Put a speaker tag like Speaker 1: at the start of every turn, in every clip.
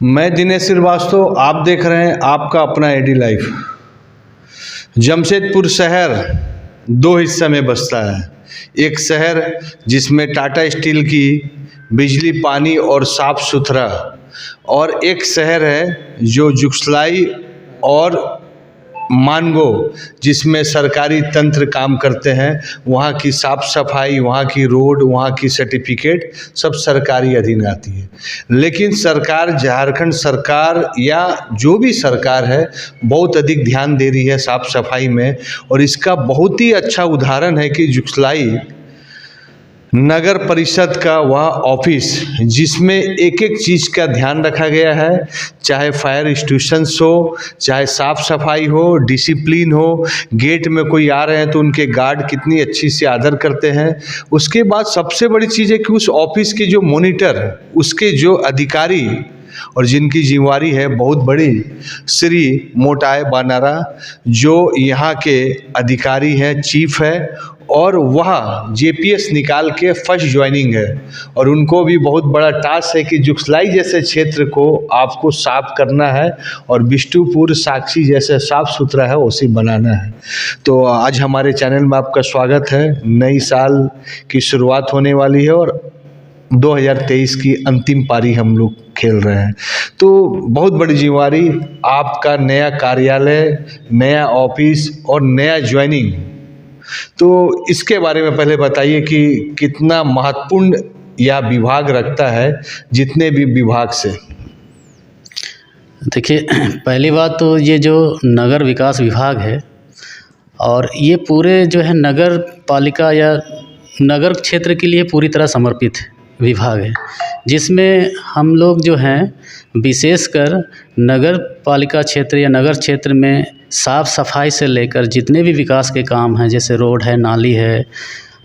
Speaker 1: मैं दिनेश श्रीवास्तव, आप देख रहे हैं आपका अपना एडी लाइफ। जमशेदपुर शहर दो हिस्से में बसता है। एक शहर जिसमें टाटा स्टील की बिजली, पानी और साफ सुथरा, और एक शहर है जो जुगसलाई और मानगो जिसमें सरकारी तंत्र काम करते हैं। वहाँ की साफ सफाई, वहाँ की रोड, वहाँ की सर्टिफिकेट सब सरकारी अधीन आती है। लेकिन सरकार, झारखंड सरकार या जो भी सरकार है, बहुत अधिक ध्यान दे रही है साफ सफाई में। और इसका बहुत ही अच्छा उदाहरण है कि जुगसलाई नगर परिषद का वह ऑफिस जिसमें एक एक चीज़ का ध्यान रखा गया है, चाहे फायर एक्सटिंग्विशर्स हो, चाहे साफ सफाई हो, डिसिप्लिन हो, गेट में कोई आ रहे हैं तो उनके गार्ड कितनी अच्छी से आदर करते हैं। उसके बाद सबसे बड़ी चीज़ है कि उस ऑफिस के जो मॉनिटर, उसके जो अधिकारी और जिनकी जिम्मेवारी है बहुत बड़ी, श्री मोटाई बानारा, जो यहाँ के अधिकारी हैं, चीफ है, और वह जेपीएस निकाल के फर्स्ट ज्वाइनिंग है। और उनको भी बहुत बड़ा टास्क है कि जुगसलाई जैसे क्षेत्र को आपको साफ करना है और बिष्टुपुर, साक्षी जैसे साफ सुथरा है उसे बनाना है। तो आज हमारे चैनल में आपका स्वागत है। नई साल की शुरुआत होने वाली है और 2023 की अंतिम पारी हम लोग खेल रहे हैं। तो बहुत बड़ी जिम्मेवारी, आपका नया कार्यालय, नया ऑफिस और नया ज्वाइनिंग। तो इसके बारे में पहले बताइए कि कितना महत्वपूर्ण यह विभाग रखता है जितने भी विभाग से।
Speaker 2: देखिए, पहली बात तो ये जो नगर विकास विभाग है, और ये पूरे जो है नगर पालिका या नगर क्षेत्र के लिए पूरी तरह समर्पित विभाग है, जिसमें हम लोग जो हैं विशेषकर नगर पालिका क्षेत्र या नगर क्षेत्र में साफ़ सफाई से लेकर जितने भी विकास के काम हैं, जैसे रोड है, नाली है,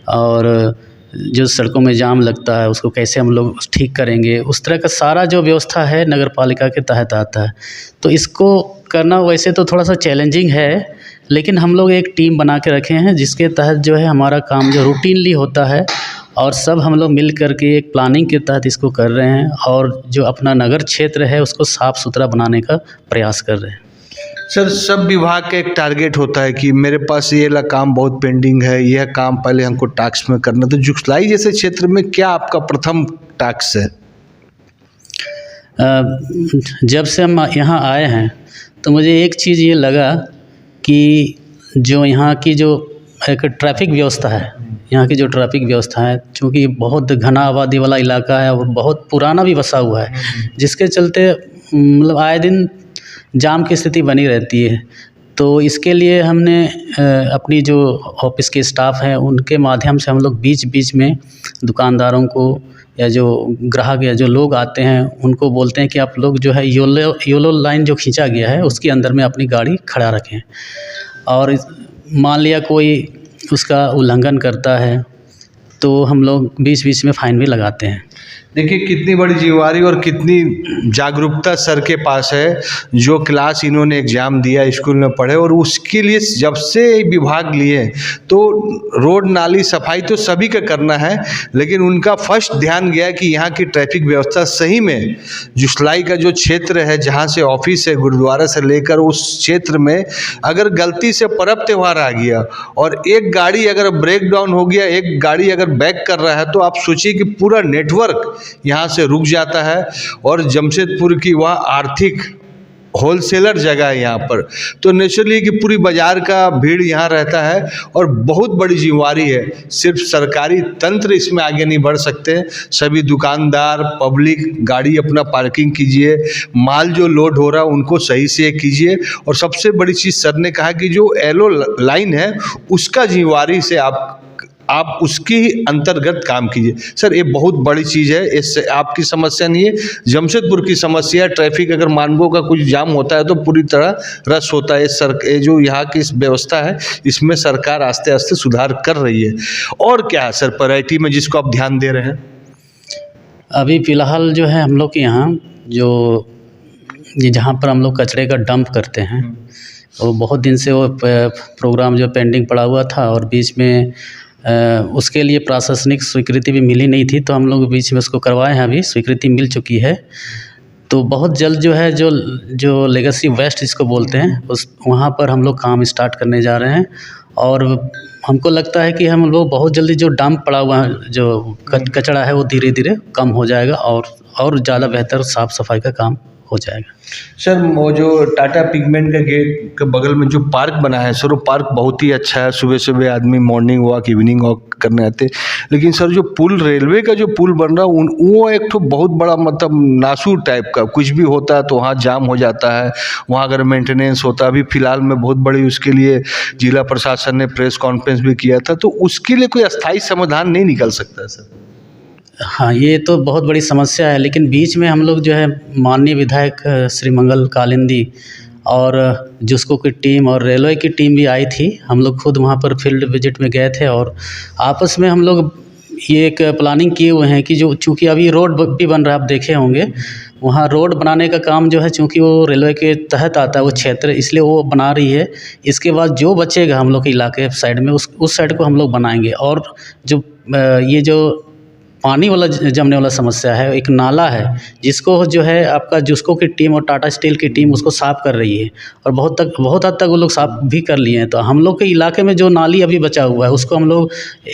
Speaker 2: और जो सड़कों में जाम लगता है उसको कैसे हम लोग ठीक करेंगे, उस तरह का सारा जो व्यवस्था है नगर पालिका के तहत आता है। तो इसको करना वैसे तो थोड़ा सा चैलेंजिंग है, लेकिन हम लोग एक टीम बना के रखे हैं जिसके तहत जो है हमारा काम जो रूटीनली होता है, और सब हम लोग मिल करके एक प्लानिंग के तहत इसको कर रहे हैं, और जो अपना नगर क्षेत्र है उसको साफ़ सुथरा बनाने का प्रयास कर रहे हैं।
Speaker 1: सर, सब विभाग का एक टारगेट होता है कि मेरे पास ये काम बहुत पेंडिंग है, यह काम पहले हमको टास्क में करना। तो जुगसलाई जैसे क्षेत्र में क्या आपका प्रथम टास्क है?
Speaker 2: जब से हम यहाँ आए हैं तो मुझे एक चीज़ ये लगा कि जो यहाँ की जो एक ट्रैफिक व्यवस्था है, यहाँ की जो ट्रैफिक व्यवस्था है, चूँकि बहुत घना आबादी वाला इलाका है और बहुत पुराना भी बसा हुआ है, जिसके चलते मतलब आए दिन जाम की स्थिति बनी रहती है। तो इसके लिए हमने अपनी जो ऑफिस के स्टाफ हैं उनके माध्यम से हम लोग बीच बीच में दुकानदारों को या जो ग्राहक या जो लोग आते हैं उनको बोलते हैं कि आप लोग जो है येलो लाइन जो खींचा गया है उसके अंदर में अपनी गाड़ी खड़ा रखें, और मान लिया कोई उसका उल्लंघन करता है तो हम लोग बीच बीच में फ़ाइन भी लगाते हैं।
Speaker 1: देखिए कितनी बड़ी जिम्मेवारी और कितनी जागरूकता सर के पास है। जो क्लास इन्होंने एग्ज़ाम दिया, स्कूल में पढ़े, और उसके लिए जब से विभाग लिए तो रोड नाली सफाई तो सभी का करना है, लेकिन उनका फर्स्ट ध्यान गया कि यहाँ की ट्रैफिक व्यवस्था सही में जुगसलाई का जो क्षेत्र है जहाँ से ऑफिस है, गुरुद्वारा से लेकर उस क्षेत्र में अगर गलती से पर्व त्यौहार आ गया और एक गाड़ी अगर ब्रेक डाउन हो गया, एक गाड़ी अगर बैक कर रहा है, तो आप सोचिए कि पूरा नेटवर्क यहाँ से रुक जाता है। और जमशेदपुर की वह आर्थिक होलसेलर जगह है यहाँ पर, तो नेचुरली कि पूरी बाजार का भीड़ यहाँ रहता है। और बहुत बड़ी जिम्मेवारी है, सिर्फ सरकारी तंत्र इसमें आगे नहीं बढ़ सकते, सभी दुकानदार, पब्लिक, गाड़ी अपना पार्किंग कीजिए, माल जो लोड हो रहा है उनको सही से कीजिए। और सबसे बड़ी चीज़ सर ने कहा कि जो येलो लाइन है उसका जिम्मेवारी से आप उसकी अंतर्गत काम कीजिए। सर, ये बहुत बड़ी चीज़ है, इससे आपकी समस्या नहीं है, जमशेदपुर की समस्या है। ट्रैफिक अगर मानगो का कुछ जाम होता है तो पूरी तरह रश होता है। ये जो यहाँ की व्यवस्था है इसमें सरकार आस्ते आस्ते सुधार कर रही है। और क्या है सर प्रायोरिटी में जिसको आप ध्यान दे रहे हैं?
Speaker 2: अभी फ़िलहाल जो है हम लोग के यहाँ जो ये जहाँ पर हम लोग कचरे का डंप करते हैं, वो बहुत दिन से वो प्रोग्राम जो पेंडिंग पड़ा हुआ था, और बीच में उसके लिए प्रशासनिक स्वीकृति भी मिली नहीं थी, तो हम लोग बीच में उसको करवाए हैं, अभी स्वीकृति मिल चुकी है। तो बहुत जल्द जो है जो लेगेसी वेस्ट जिसको बोलते हैं उस वहाँ पर हम लोग काम स्टार्ट करने जा रहे हैं। और हमको लगता है कि हम लोग बहुत जल्दी जो डंप पड़ा हुआ है जो कचरा है वो धीरे धीरे कम हो जाएगा और ज़्यादा बेहतर साफ़ सफाई का काम हो जाएगा।
Speaker 1: सर वो जो टाटा पिगमेंट के गेट के बगल में जो पार्क बना है सर, वो पार्क बहुत ही अच्छा है। सुबह सुबह आदमी मॉर्निंग वॉक इवनिंग वॉक करने आते। लेकिन सर जो पुल, रेलवे का जो पुल बन रहा है वो एक तो बहुत बड़ा मतलब नासूर टाइप का, कुछ भी होता है तो वहाँ जाम हो जाता है। वहाँ अगर मेंटेनेंस होता, अभी फिलहाल में बहुत बड़ी उसके लिए जिला प्रशासन ने प्रेस कॉन्फ्रेंस भी किया था, तो उसके लिए कोई अस्थायी समाधान नहीं निकल सकता है सर?
Speaker 2: हाँ, ये तो बहुत बड़ी समस्या है, लेकिन बीच में हम लोग जो है माननीय विधायक श्री मंगल कालिंदी और जुस्को की टीम और रेलवे की टीम भी आई थी। हम लोग खुद वहाँ पर फील्ड विजिट में गए थे और आपस में हम लोग ये एक प्लानिंग किए हुए हैं कि जो चूँकि अभी रोड भी बन रहा है, आप देखे होंगे, वहाँ रोड बनाने का काम जो है चूँकि वो रेलवे के तहत आता है वो क्षेत्र, इसलिए वो बना रही है। इसके बाद जो बचेगा हम लोग के इलाके साइड में उस साइड को हम लोग बनाएंगे। और जो ये जो पानी वाला जमने वाला समस्या है, एक नाला है जिसको जो है आपका जुस्को की टीम और टाटा स्टील की टीम उसको साफ़ कर रही है और बहुत हद तक वो लोग साफ़ भी कर लिए हैं। तो हम लोग के इलाके में जो नाली अभी बचा हुआ है उसको हम लोग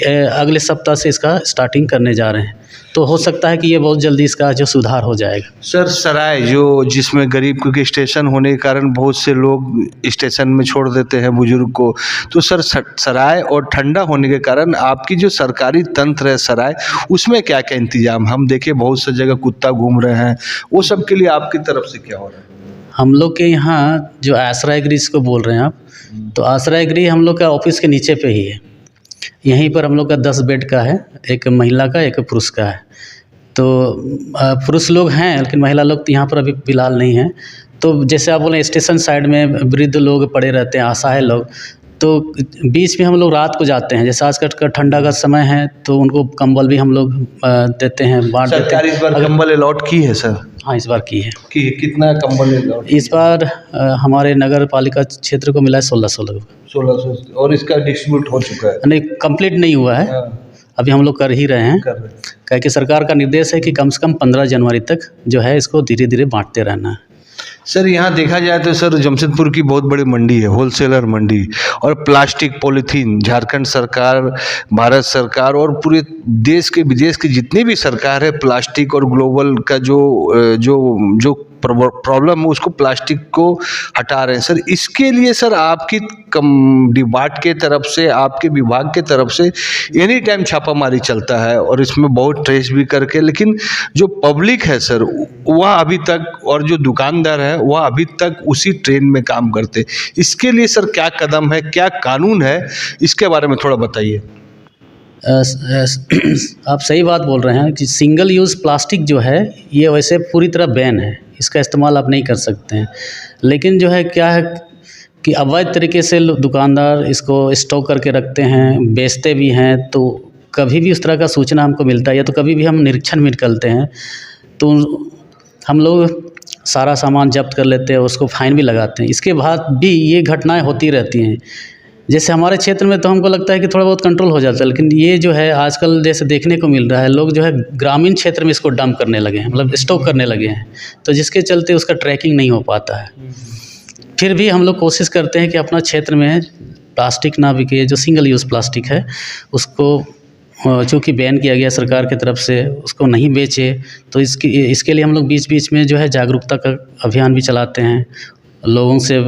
Speaker 2: अगले सप्ताह से इसका स्टार्टिंग करने जा रहे हैं। तो हो सकता है कि ये बहुत जल्दी इसका जो सुधार हो जाएगा।
Speaker 1: सर सराय जो जिसमें गरीब, क्योंकि स्टेशन होने के कारण बहुत से लोग स्टेशन में छोड़ देते हैं बुजुर्ग को, तो सर सराय और ठंडा होने के कारण आपकी जो सरकारी तंत्र है सराय, उसमें क्या क्या इंतजाम? हम देखे बहुत सी जगह कुत्ता घूम रहे हैं, वो सब के लिए आपकी तरफ से क्या हो रहा है?
Speaker 2: हम लोग के यहाँ जो आश्रय गृह जिसको बोल रहे हैं आप, तो आश्रय गृह हम लोग का ऑफिस के नीचे पे ही है। यहीं पर हम लोग का 10 बेड का है, एक महिला का एक पुरुष का है। तो पुरुष लोग हैं लेकिन महिला लोग तो यहाँ पर अभी फ़िलहाल नहीं हैं। तो जैसे आप बोलें स्टेशन साइड में वृद्ध लोग पड़े रहते हैं, असहाय लोग, तो बीच में हम लोग रात को जाते हैं। जैसे आजकल का ठंडा का समय है तो उनको कंबल भी हम लोग देते हैं, बांट देते हैं।
Speaker 1: सरकार इस बार कंबल अलॉट की है सर?
Speaker 2: हाँ, इस बार की है।
Speaker 1: कितना कंबल अलॉट?
Speaker 2: इस बार हमारे नगर पालिका क्षेत्र को मिला है 1600 लोग।
Speaker 1: 1600 और इसका डिस्ट्रीब्यूट हो चुका है?
Speaker 2: नहीं, कंप्लीट नहीं हुआ है। अभी हम लोग कर ही रहे हैं, क्या कि सरकार का निर्देश है कि कम से कम 15 जनवरी तक जो है इसको धीरे धीरे बांटते रहना है।
Speaker 1: सर यहाँ देखा जाए तो सर जमशेदपुर की बहुत बड़ी मंडी है, होलसेलर मंडी, और प्लास्टिक पॉलीथीन झारखंड सरकार, भारत सरकार और पूरे देश के विदेश की जितनी भी सरकार है, प्लास्टिक और ग्लोबल का जो प्रॉब्लम है उसको, प्लास्टिक को हटा रहे हैं सर। इसके लिए सर आपकी डिपार्ट के तरफ से, आपके विभाग के तरफ से एनी टाइम छापामारी चलता है और इसमें बहुत ट्रेस भी करके, लेकिन जो पब्लिक है सर वह अभी तक, और जो दुकानदार है वह अभी तक उसी ट्रेन में काम करते। इसके लिए सर क्या कदम है, क्या कानून है, इसके बारे में थोड़ा बताइए।
Speaker 2: आप सही बात बोल रहे हैं कि सिंगल यूज़ प्लास्टिक जो है ये वैसे पूरी तरह बैन है, इसका इस्तेमाल आप नहीं कर सकते हैं। लेकिन जो है क्या है कि अवैध तरीके से दुकानदार इसको स्टॉक करके रखते हैं, बेचते भी हैं। तो कभी भी उस तरह का सूचना हमको मिलता है या तो कभी भी हम निरीक्षण में निकलते हैं तो हम लोग सारा सामान जब्त कर लेते हैं, उसको फाइन भी लगाते हैं। इसके बाद भी ये घटनाएं होती रहती हैं। जैसे हमारे क्षेत्र में तो हमको लगता है कि थोड़ा बहुत कंट्रोल हो जाता है, लेकिन ये जो है आजकल जैसे देखने को मिल रहा है, लोग जो है ग्रामीण क्षेत्र में इसको डंप करने लगे हैं, मतलब स्टॉक करने लगे हैं, तो जिसके चलते उसका ट्रैकिंग नहीं हो पाता है। फिर भी हम लोग कोशिश करते हैं कि अपना क्षेत्र में प्लास्टिक ना बिके, जो सिंगल यूज़ प्लास्टिक है उसको चूँकि बैन किया गया सरकार की तरफ से, उसको नहीं बेचे। तो इसके लिए हम लोग बीच बीच में जो है जागरूकता का अभियान भी चलाते हैं, लोगों से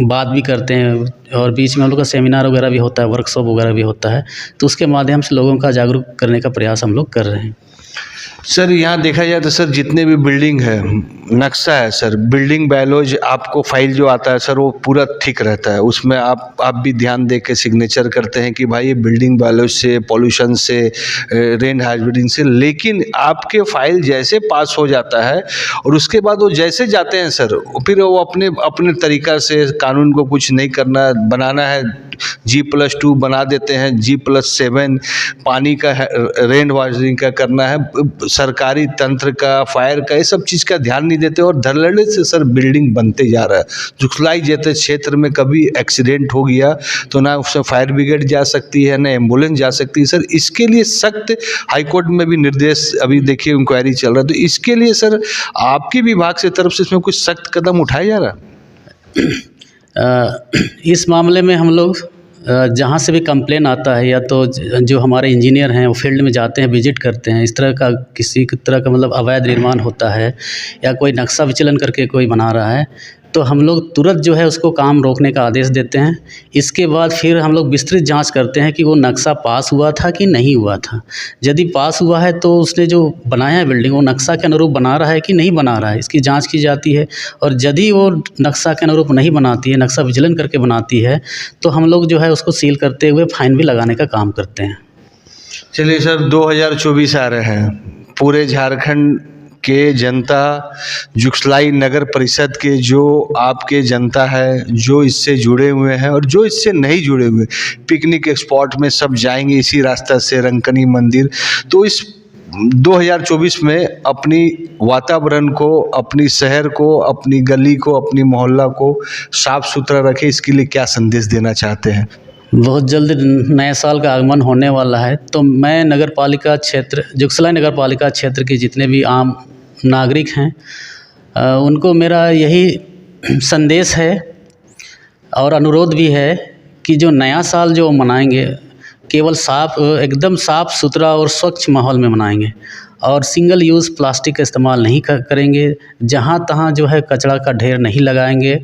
Speaker 2: बात भी करते हैं, और बीच में हम लोग का सेमिनार वगैरह भी होता है, वर्कशॉप वगैरह भी होता है। तो उसके माध्यम से लोगों का जागरूक करने का प्रयास हम लोग कर रहे हैं।
Speaker 1: सर यहाँ देखा जाए तो सर जितने भी बिल्डिंग है, नक्शा है सर, बिल्डिंग बायोलॉजी आपको फाइल जो आता है सर वो पूरा ठीक रहता है। उसमें आप भी ध्यान दे के सिग्नेचर करते हैं कि भाई ये बिल्डिंग बायोलॉजी से, पॉल्यूशन से, रेन हार्वेस्टिंग से। लेकिन आपके फाइल जैसे पास हो जाता है और उसके बाद वो जैसे जाते हैं सर, फिर वो अपने तरीक़ा से कानून को कुछ नहीं करना, बनाना है G+2 बना देते हैं, G+7 पानी का रेन वाटरिंग का करना है, सरकारी तंत्र का, फायर का, ये सब चीज़ का ध्यान नहीं देते और धड़ल्ले से सर बिल्डिंग बनते जा रहा है। जुगसलाई जैसे क्षेत्र में कभी एक्सीडेंट हो गया तो ना उसमें फायर ब्रिगेड जा सकती है, ना एम्बुलेंस जा सकती है। सर इसके लिए सख्त हाईकोर्ट में भी निर्देश, अभी देखिए इंक्वायरी चल रहा है, तो इसके लिए सर आपके विभाग से तरफ से इसमें कुछ सख्त कदम उठाया जा रहा है?
Speaker 2: इस मामले में हम लोग जहाँ से भी कंप्लेन आता है या तो जो हमारे इंजीनियर हैं वो फील्ड में जाते हैं, विजिट करते हैं, इस तरह का किसी तरह का मतलब अवैध निर्माण होता है या कोई नक्शा विचलन करके कोई बना रहा है, तो हम लोग तुरंत जो है उसको काम रोकने का आदेश देते हैं। इसके बाद फिर हम लोग विस्तृत जांच करते हैं कि वो नक्शा पास हुआ था कि नहीं हुआ था। यदि पास हुआ है तो उसने जो बनाया है बिल्डिंग वो नक्शा के अनुरूप बना रहा है कि नहीं बना रहा है, इसकी जांच की जाती है। और यदि वो नक्शा के अनुरूप नहीं बनाती है, नक्शा विचलन करके बनाती है, तो हम लोग जो है उसको सील करते हुए फाइन भी लगाने का काम करते हैं।
Speaker 1: चलिए सर, 2024 आ रहे हैं, पूरे झारखंड के जनता, जुगसलाई नगर परिषद के जो आपके जनता है, जो इससे जुड़े हुए हैं और जो इससे नहीं जुड़े हुए, पिकनिक स्पॉट में सब जाएंगे इसी रास्ता से, रंकनी मंदिर। तो इस 2024 में अपनी वातावरण को, अपनी शहर को, अपनी गली को, अपनी मोहल्ला को साफ सुथरा रखें, इसके लिए क्या संदेश देना चाहते हैं?
Speaker 2: बहुत जल्द नए साल का आगमन होने वाला है, तो मैं नगर पालिका क्षेत्र, जुगसलाई नगर पालिका क्षेत्र के जितने भी आम नागरिक हैं उनको मेरा यही संदेश है और अनुरोध भी है कि जो नया साल जो मनाएंगे केवल एकदम साफ़ सुथरा और स्वच्छ माहौल में मनाएंगे और सिंगल यूज़ प्लास्टिक का इस्तेमाल नहीं करेंगे, जहाँ तहाँ जो है कचरा का ढेर नहीं लगाएंगे।